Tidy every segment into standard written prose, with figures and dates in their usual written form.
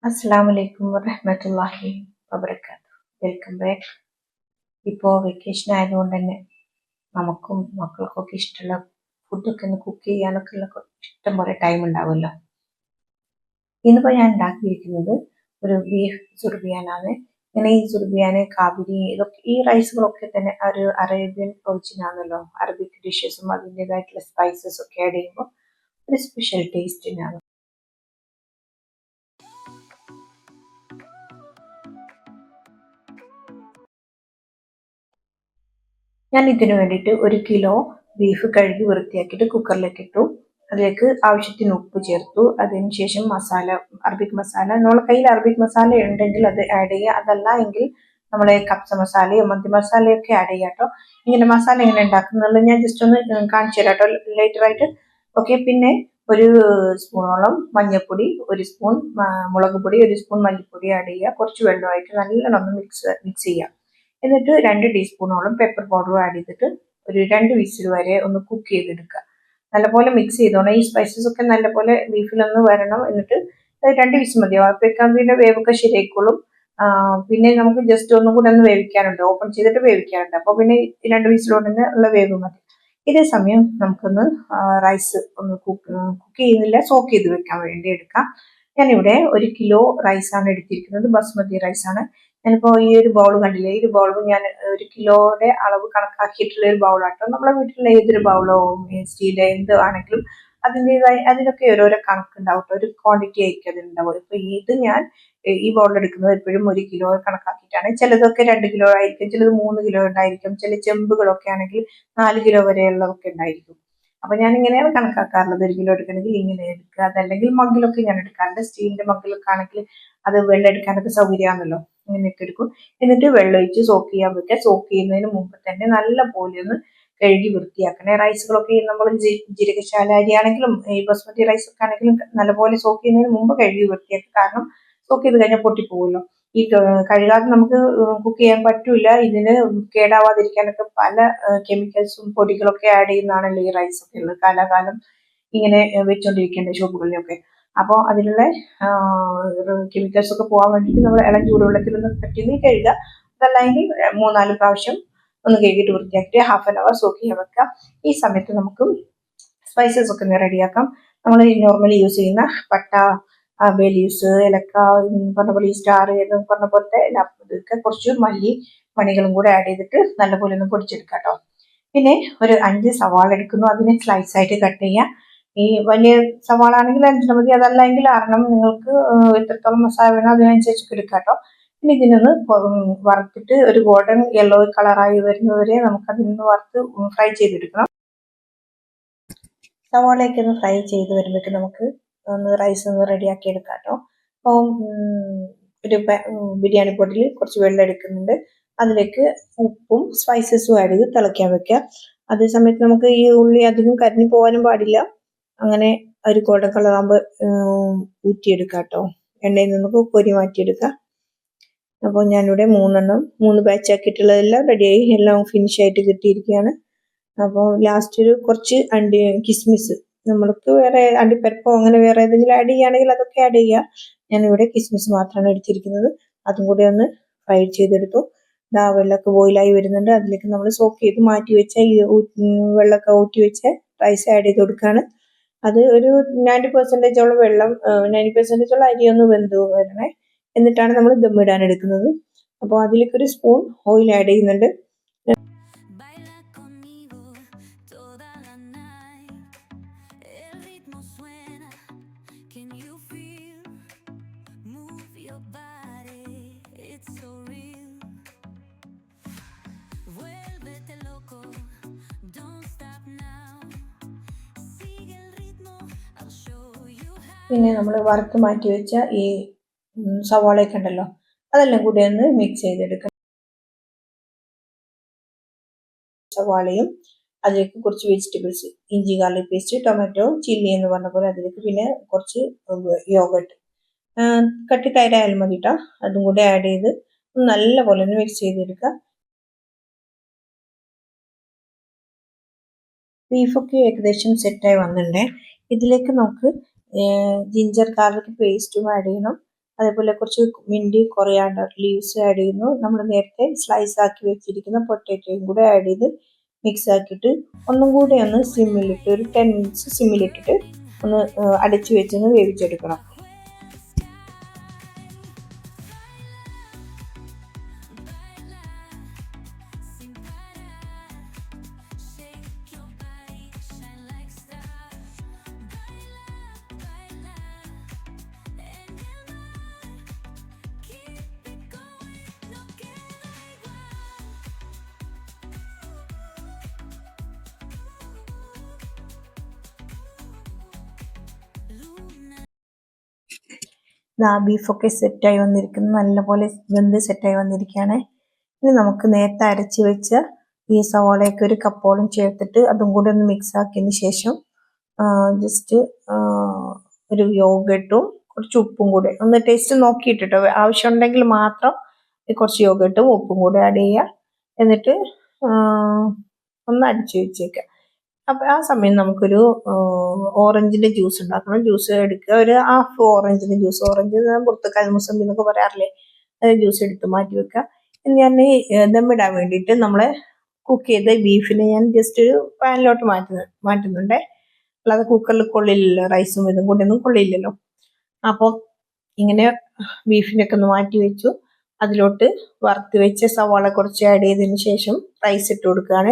അസ്സലാമലൈക്കും വറഹ്മത്തുള്ളാഹി വബറകാതുഹു. Welcome back. ഇപ്പോൾ വെക്കേഷൻ ആയതുകൊണ്ട് തന്നെ നമുക്കും മക്കൾക്കൊക്കെ ഇഷ്ടമുള്ള ഫുഡൊക്കെ ഒന്ന് കുക്ക് ചെയ്യാനൊക്കെ ഉള്ള ഇഷ്ടം പോലെ ടൈം ഉണ്ടാവുമല്ലോ. ഇന്നിപ്പോൾ ഞാൻ ഉണ്ടാക്കിയിരിക്കുന്നത് ഒരു ബീഫ് സുർബിയാനാണ്. ഇങ്ങനെ ഈ സുർബിയാന് കാബിരി ഇതൊക്കെ ഈ റൈസുകളൊക്കെ തന്നെ ഒരു അറേബ്യൻ ഒറിജിൻ ആണല്ലോ. അറബിക് ഡിഷസും അതിൻ്റെതായിട്ടുള്ള സ്പൈസസ് ഒക്കെ ആഡ് ചെയ്യുമ്പോൾ ഒരു സ്പെഷ്യൽ ടേസ്റ്റിനാണ്. ഞാൻ ഇതിനു വേണ്ടിയിട്ട് 1 കിലോ ബീഫ് കഴുകി വൃത്തിയാക്കിയിട്ട് കുക്കറിലേക്ക് ഇട്ടു. അതിലേക്ക് ആവശ്യത്തിന് ഉപ്പ് ചേർത്തു. അതിനുശേഷം മസാല, അറബിക് മസാല, നമ്മുടെ കയ്യിൽ അറബിക് മസാല ഉണ്ടെങ്കിൽ അത് ആഡ് ചെയ്യുക. അതല്ല എങ്കിൽ നമ്മളെ കപ്സ മസാലയോ മന്തി മസാലയോ ഒക്കെ ആഡ് ചെയ്യാം കേട്ടോ. ഇങ്ങനെ മസാല എങ്ങനെ ഉണ്ടാക്കുന്നത് ഞാൻ ജസ്റ്റ് ഒന്ന് കാണിച്ചു തരാം കേട്ടോ ലേറ്റർ ആയിട്ട്. ഓക്കെ. പിന്നെ 1 സ്പൂണോളം മഞ്ഞൾപ്പൊടി, 1 സ്പൂൺ മുളക് പൊടി, 1 സ്പൂൺ മല്ലിപ്പൊടി ആഡ് ചെയ്യുക. കുറച്ച് വെള്ളമായിട്ട് നല്ലോണം മിക്സ് ചെയ്യാം. എന്നിട്ട് 2 ടീസ്പൂണോളം പെപ്പർ പൗഡർ ആഡ് ചെയ്തിട്ട് ഒരു 2 വിസിൽ വരെ ഒന്ന് കുക്ക് ചെയ്തെടുക്കുക. നല്ലപോലെ മിക്സ് ചെയ്തോണം. ഈ സ്പൈസസ് ഒക്കെ നല്ലപോലെ ബീഫിലൊന്ന് വരണം. എന്നിട്ട് 2 വിസിൽ മതിയാവും. അപ്പോഴേക്കും അതിൻ്റെ വേവൊക്കെ ശരിയായിക്കോളും. പിന്നെ നമുക്ക് ജസ്റ്റ് ഒന്നും കൂടെ ഒന്ന് വേവിക്കാനുണ്ട്, ഓപ്പൺ ചെയ്തിട്ട് വേവിക്കാനുണ്ട്. അപ്പോൾ പിന്നെ 2 വിസിലോട് തന്നെ ഉള്ള വേവ് മതി. ഇതേ സമയം നമുക്കൊന്ന് റൈസ് ഒന്ന് കുക്ക് ചെയ്യുന്നില്ല, സോക്ക് ചെയ്ത് വെക്കാൻ വേണ്ടി എടുക്കാം. ഞാനിവിടെ 1 കിലോ റൈസാണ് എടുത്തിരിക്കുന്നത്, ബസ്മതി റൈസാണ്. ഞാനിപ്പോൾ ഈ ഒരു ബൗൾ കണ്ടില്ലേ, ഈ ഒരു ബൗൾ ഞാൻ 1 കിലോയുടെ അളവ് കണക്കാക്കിയിട്ടുള്ള ഒരു ബൗളാട്ടോ. നമ്മുടെ വീട്ടിലുള്ള ഏതൊരു ബൗളോ സ്റ്റീൽ എന്ത് ആണെങ്കിലും അതിനൊക്കെ ഓരോരോ കണക്കുണ്ടാവും കേട്ടോ, ഒരു ക്വാണ്ടിറ്റി ആയിരിക്കും അതിനുണ്ടാവും. ഇപ്പൊ ഇത് ഞാൻ ഈ ബൗളിൽ എടുക്കുന്നത് എപ്പോഴും 1 കിലോ കണക്കാക്കിയിട്ടാണ്. ചിലതൊക്കെ 2 കിലോ ആയിരിക്കും, ചിലത് 3 കിലോ ഉണ്ടായിരിക്കും, ചില ചെമ്പുകളൊക്കെ ആണെങ്കിൽ 4 കിലോ വരെയുള്ളതൊക്കെ ഉണ്ടായിരിക്കും. അപ്പൊ ഞാൻ ഇങ്ങനെയാണ് കണക്കാക്കാറുള്ളത്. 1 കിലോ എടുക്കണമെങ്കിൽ ഇങ്ങനെ എടുക്കുക, അതല്ലെങ്കിൽ മഗ്ഗിലൊക്കെ ഞാൻ എടുക്കാറുണ്ട്. സ്റ്റീലിന്റെ മഗ്ഗിലൊക്കെ ആണെങ്കിൽ അത് വെള്ളം എടുക്കാനൊക്കെ സൗകര്യമാണല്ലോ, ഇങ്ങനെയൊക്കെ എടുക്കും. എന്നിട്ട് വെള്ളം ഒഴിച്ച് സോക്ക് ചെയ്യാൻ വെക്കുക. സോക്ക് ചെയ്യുന്നതിന് മുമ്പ് തന്നെ നല്ല പോലെ ഒന്ന് കഴുകി വൃത്തിയാക്കണേ. റൈസുകളൊക്കെ നമ്മൾ ജീരകശാല അരിയാണെങ്കിലും ഈ ബസ്മതി റൈസ് ഒക്കെ ആണെങ്കിലും നല്ലപോലെ സോക്ക് ചെയ്യുന്നതിന് മുമ്പ് കഴുകി വൃത്തിയാക്കുക. കാരണം സോക്ക് ചെയ്ത് കഴിഞ്ഞാൽ പൊട്ടിപ്പോകുമല്ലോ. ഈ കഴുകാതെ നമുക്ക് കുക്ക് ചെയ്യാൻ പറ്റൂല. ഇതിന് കേടാവാതിരിക്കാനൊക്കെ പല കെമിക്കൽസും പൊടികളൊക്കെ ആഡ് ചെയ്യുന്നതാണല്ലോ ഈ റൈസ് ഒക്കെ ഉള്ളത്. കാലാകാലം ഇങ്ങനെ വെച്ചുകൊണ്ടിരിക്കേണ്ട ഷോപ്പുകളിലൊക്കെ. അപ്പോൾ അതിലുള്ള കെമിക്കൽസ് ഒക്കെ പോകാൻ വേണ്ടിയിട്ട് നമ്മൾ ഇളം ചൂടുവെള്ളത്തിൽ ഒന്ന് പറ്റുമെങ്കിൽ കഴുകുക. അതല്ലെങ്കിൽ 3-4 പ്രാവശ്യം ഒന്ന് കഴുകിയിട്ട് വൃത്തിയാക്കിയിട്ട് ഹാഫ് ആൻ അവർ സോക്ക് ചെയ്യാൻ വെക്കുക. ഈ സമയത്ത് നമുക്ക് സ്പൈസസ് ഒക്കെ ഒന്ന് റെഡിയാക്കാം. നമ്മൾ നോർമലി യൂസ് ചെയ്യുന്ന പട്ട, ബേ ലീവ്സ്, ഏലക്ക, പറഞ്ഞ പോലെ ഈ സ്റ്റാർ എന്ന് പറഞ്ഞ പോലത്തെ ഇതൊക്കെ കുറച്ച് മല്ലി മണികളും കൂടെ ആഡ് ചെയ്തിട്ട് നല്ലപോലെ ഒന്ന് പൊടിച്ചെടുക്കാം കേട്ടോ. പിന്നെ ഒരു 5 സവാള എടുക്കുന്നു, അതിനെ സ്ലൈസ് ആയിട്ട് കട്ട് ചെയ്യുക. ഈ വലിയ സവാള ആണെങ്കിൽ 5 മതി, അതല്ലെങ്കിൽ 6. നിങ്ങൾക്ക് എത്രത്തോളം മസാല വേണോ അതിനനുസരിച്ച് എടുക്കാം കേട്ടോ. പിന്നെ ഇതിനൊന്ന് വറുത്തിട്ട് ഒരു ഗോൾഡൻ യെല്ലോ കളറായി വരുന്നവരെ നമുക്ക് അതിനൊന്ന് വറുത്ത് ഫ്രൈ ചെയ്തെടുക്കണം. സവാളയൊക്കെ ഒന്ന് ഫ്രൈ ചെയ്ത് വരുമ്പോഴേക്കും നമുക്ക് ഒന്ന് റൈസ് ഒന്ന് റെഡിയാക്കി എടുക്കാം കേട്ടോ. അപ്പം ഒരു ബിരിയാണി പൊടിയിൽ കുറച്ച് വെള്ളം എടുക്കുന്നുണ്ട്. അതിലേക്ക് ഉപ്പും സ്പൈസസും ആഡ് ചെയ്ത് തിളയ്ക്കാൻ വെക്കുക. അതേ സമയത്ത് നമുക്ക് ഈ ഉള്ളി അധികം കരിഞ്ഞു പോകാനും പാടില്ല. അങ്ങനെ ഒരു ഗോൾഡൻ കളർ ആകുമ്പോൾ ഊറ്റിയെടുക്കാം കേട്ടോ. എണ്ണയിൽ നമുക്ക് പൊരി മാറ്റിയെടുക്കാം. അപ്പോൾ ഞാനിവിടെ 3 ബാച്ച് ആക്കിയിട്ടുള്ളതെല്ലാം റെഡിയായി, എല്ലാം ഫിനിഷ് ആയിട്ട് കിട്ടിയിരിക്കുകയാണ്. അപ്പോൾ ലാസ്റ്റ് ഒരു കുറച്ച് കിസ്മിസ്, നമ്മൾക്ക് വേറെ അണ്ടിപ്പരിപ്പോ അങ്ങനെ വേറെ ഏതെങ്കിലും ആഡ് ചെയ്യുകയാണെങ്കിൽ അതൊക്കെ ആഡ് ചെയ്യുക. ഞാനിവിടെ കിസ്മിസ് മാത്രമാണ് എടുത്തിരിക്കുന്നത്. അതും കൂടി ഒന്ന് ഫ്രൈ ചെയ്തെടുത്തു. വെള്ളമൊക്കെ ബോയിലായി വരുന്നുണ്ട്. അതിലേക്ക് നമ്മൾ സോക്ക് ചെയ്ത് മാറ്റി വെച്ച ഈ വെള്ളമൊക്കെ ഊറ്റി വെച്ച റൈസ് ആഡ് ചെയ്ത് കൊടുക്കുകയാണ്. അത് ഒരു 90% വെള്ളം, 90% അരി ഒന്ന് വെന്ത് വരണേ. എന്നിട്ടാണ് നമ്മൾ ദമ്മിടാൻ എടുക്കുന്നത്. അപ്പോൾ അതിലേക്ക് 1 സ്പൂൺ ഓയിൽ ആഡ് ചെയ്യുന്നുണ്ട്. പിന്നെ നമ്മൾ വറുത്ത് മാറ്റി വെച്ച ഈ സവാളയൊക്കെ ഉണ്ടല്ലോ, അതെല്ലാം കൂടി ഒന്ന് മിക്സ് ചെയ്തെടുക്കണം. സവാളയും അതിലേക്ക് കുറച്ച് വെജിറ്റബിൾസ്, ഇഞ്ചി ഗാർലിക് പേസ്റ്റ്, ടൊമാറ്റോ, ചില്ലി എന്ന് പറഞ്ഞ പോലെ അതിലേക്ക് പിന്നെ കുറച്ച് യോഗട്ട്, കട്ടി തൈരായാലും മതി കേട്ടോ. അതും കൂടി ആഡ് ചെയ്ത് നല്ലപോലെ ഒന്ന് മിക്സ് ചെയ്തെടുക്കുക. ബീഫൊക്കെ ഏകദേശം സെറ്റായി വന്നിട്ടുണ്ട്. ഇതിലേക്ക് നമുക്ക് ജിഞ്ചർ ഗാർലിക് പേസ്റ്റും ആഡ് ചെയ്യണം. അതേപോലെ കുറച്ച് മിൻറ്റ് കൊറിയാണ്ടർ ലീവ്സ് ആഡ് ചെയ്യുന്നു. നമ്മൾ നേരത്തെ സ്ലൈസ് ആക്കി വെച്ചിരിക്കുന്ന പൊട്ടാറ്റോയും കൂടെ ആഡ് ചെയ്ത് മിക്സ് ആക്കിയിട്ട് ഒന്നും കൂടെ ഒന്ന് സിമ്മിലിട്ട് ഒരു 10 മിനിറ്റ്സ് സിമ്മിലിട്ടിട്ട് ഒന്ന് അടച്ചു വെച്ചൊന്ന് വേവിച്ചെടുക്കണം. ബീഫൊക്കെ സെറ്റായി വന്നിരിക്കുന്നു, നല്ലപോലെ വെന്ത് സെറ്റായി വന്നിരിക്കുകയാണ്. ഇനി നമുക്ക് നേരത്തെ അരച്ച് വെച്ച ഈ സവാളയൊക്കെ ഒരു കപ്പോളം ചേർത്തിട്ട് അതും കൂടെ ഒന്ന് മിക്സ് ആക്കിയതിന് ശേഷം ജസ്റ്റ് ഒരു യോഗട്ടും കുറച്ച് ഉപ്പും കൂടെ ഒന്ന് ടേസ്റ്റ് നോക്കിയിട്ടോ, ആവശ്യമുണ്ടെങ്കിൽ മാത്രം കുറച്ച് യോഗട്ടും ഉപ്പും കൂടെ ആഡ് ചെയ്യുക. എന്നിട്ട് ഒന്ന് അടിച്ചു വെച്ചേക്കുക. അപ്പം ആ സമയം നമുക്കൊരു ഓറഞ്ചിൻ്റെ ജ്യൂസ് ഉണ്ടാക്കണം. ജ്യൂസ് എടുക്കുക, ഒരു ഹാഫ് ഓറഞ്ചിൻ്റെ ജ്യൂസ്, ഓറഞ്ച് പുറത്തേക്കാൾ മുസമ്പി എന്നൊക്കെ പറയാറില്ലേ, അത് ജ്യൂസ് എടുത്ത് മാറ്റി വെക്കുക. ഞാൻ ദമ്മിടാൻ വേണ്ടിയിട്ട് നമ്മളെ കുക്ക് ചെയ്ത ബീഫിനെ ഞാൻ ജസ്റ്റ് ഒരു പാനിലോട്ട് മാറ്റുന്നുണ്ട്. അല്ലാതെ കുക്കറിൽ കൊള്ളില്ലല്ലോ, റൈസും ഇതും കൂടെ ഒന്നും കൊള്ളില്ലല്ലോ. അപ്പം ഇങ്ങനെ ബീഫിനൊക്കെ ഒന്ന് മാറ്റി വെച്ചു. അതിലോട്ട് വറുത്ത് വെച്ച സവാള കുറച്ച് ആഡ് ചെയ്തതിന് ശേഷം റൈസ് ഇട്ട് കൊടുക്കുകയാണ്.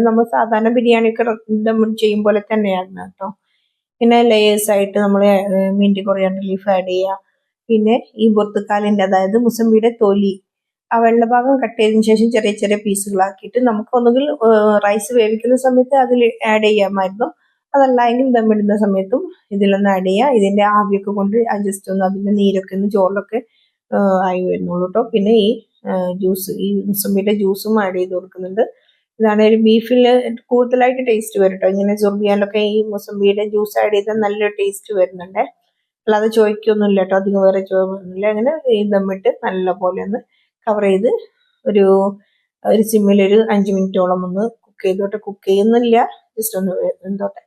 നമ്മൾ സാധാരണ ബിരിയാണിയൊക്കെ ദം ചെയ്യും പോലെ തന്നെയാണ് കേട്ടോ. പിന്നെ ലെയേഴ്സ് ആയിട്ട് നമ്മൾ മിൻറ്റ് കൊറിയാണ്ടർ ലീഫ് ആഡ് ചെയ്യുക. പിന്നെ ഈ പൊർത്തുക്കാലിൻ്റെ, അതായത് മുസമ്പിയുടെ തൊലി, ആ വെള്ള ഭാഗം കട്ട് ചെയ്തതിന് ശേഷം ചെറിയ ചെറിയ പീസുകളാക്കിയിട്ട് നമുക്ക് ഒന്നുകിൽ റൈസ് വേവിക്കുന്ന സമയത്ത് അതിൽ ആഡ് ചെയ്യാമായിരുന്നു. അതല്ല എങ്കിൽ ദമ്മിടുന്ന സമയത്തും ഇതിലൊന്ന് ആഡ് ചെയ്യുക. ഇതിൻ്റെ ആവിയൊക്കെ കൊണ്ട് ജസ്റ്റ് ഒന്ന് അതിൻ്റെ നീരൊക്കെ ഒന്ന് ചോറിലൊക്കെ ആയി വരുന്നുള്ളൂ കേട്ടോ. പിന്നെ ഈ ജ്യൂസ്, ഈ മുസമ്പിയുടെ ജ്യൂസും ആഡ് ചെയ്ത് കൊടുക്കുന്നുണ്ട്. ഇതാണ് ഒരു ബീഫിൽ കൂടുതലായിട്ട് ടേസ്റ്റ് വരും കേട്ടോ. ഇങ്ങനെ സുർബിയാനിലൊക്കെ ഈ മുസമ്പിയുടെ ജ്യൂസ് ആഡ് ചെയ്താൽ നല്ലൊരു ടേസ്റ്റ് വരുന്നുണ്ട്. അല്ലാതെ ചോദിക്കൊന്നുമില്ല കേട്ടോ, അധികം വേറെ ചോദിക്കൊന്നുമില്ല. അങ്ങനെ ഈ ദമ്മിട്ട് നല്ല പോലെ ഒന്ന് കവർ ചെയ്ത് ഒരു സിമ്മിലൊരു 5 മിനിറ്റോളം ഒന്ന് കുക്ക് ചെയ്തോട്ടെ. കുക്ക് ചെയ്യുന്നില്ല, ജസ്റ്റ് ഒന്ന് എന്തോട്ടെ.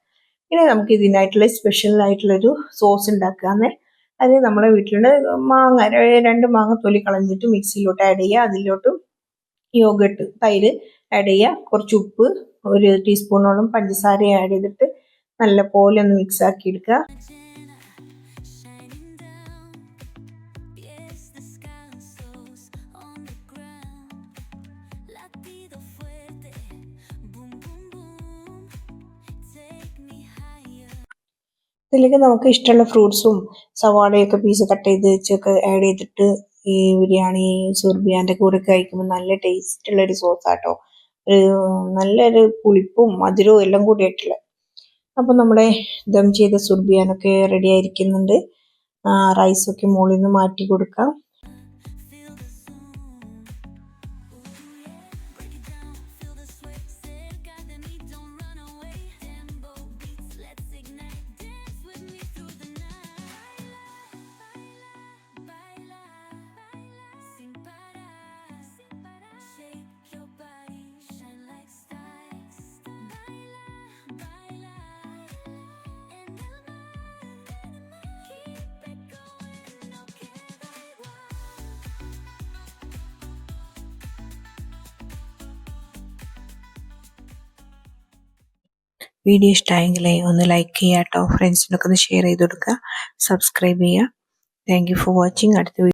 ഇനി നമുക്ക് ഇതിനായിട്ടുള്ള സ്പെഷ്യൽ ആയിട്ടുള്ളൊരു സോസ് ഉണ്ടാക്കാമെന്നേ. അത് നമ്മളെ വീട്ടിലുള്ള മാങ്ങ, 2 മാങ്ങ തൊലി കളഞ്ഞിട്ട് മിക്സിയിലോട്ട് ആഡ് ചെയ്യുക. അതിലോട്ട് യോഗട്ട്, തൈര് ആഡ് ചെയ്യുക. കുറച്ച് ഉപ്പ്, 1 ടീസ്പൂണോളം പഞ്ചസാര ആഡ് ചെയ്തിട്ട് നല്ല പോലെ ഒന്ന് മിക്സ് ആക്കി എടുക്കുക. ഇതിലേക്ക് നമുക്ക് ഇഷ്ടമുള്ള ഫ്രൂട്ട്സും സവാളയൊക്കെ പീസ് കട്ട് ചെയ്ത് വെച്ചൊക്കെ ആഡ് ചെയ്തിട്ട് ഈ ബിരിയാണി സുർബിയാൻ്റെ കൂടെ കഴിക്കുമ്പോൾ നല്ല ടേസ്റ്റുള്ളൊരു സോസാട്ടോ. ഒരു നല്ലൊരു പുളിപ്പും മധുരവും എല്ലാം കൂടി ആയിട്ടുള്ള. അപ്പോൾ നമ്മുടെ ദം ചെയ്ത സുർബിയാനൊക്കെ റെഡി ആയിരിക്കുന്നുണ്ട്. റൈസൊക്കെ മുകളിൽ നിന്ന് മാറ്റി കൊടുക്കാം. വീഡിയോ ഇഷ്ടമായെങ്കിലേ ഒന്ന് ലൈക്ക് ചെയ്യുക കേട്ടോ. ഫ്രണ്ട്സിനൊക്കെ ഒന്ന് ഷെയർ ചെയ്ത് കൊടുക്കുക, സബ്സ്ക്രൈബ് ചെയ്യുക. Thank you for watching. അടുത്ത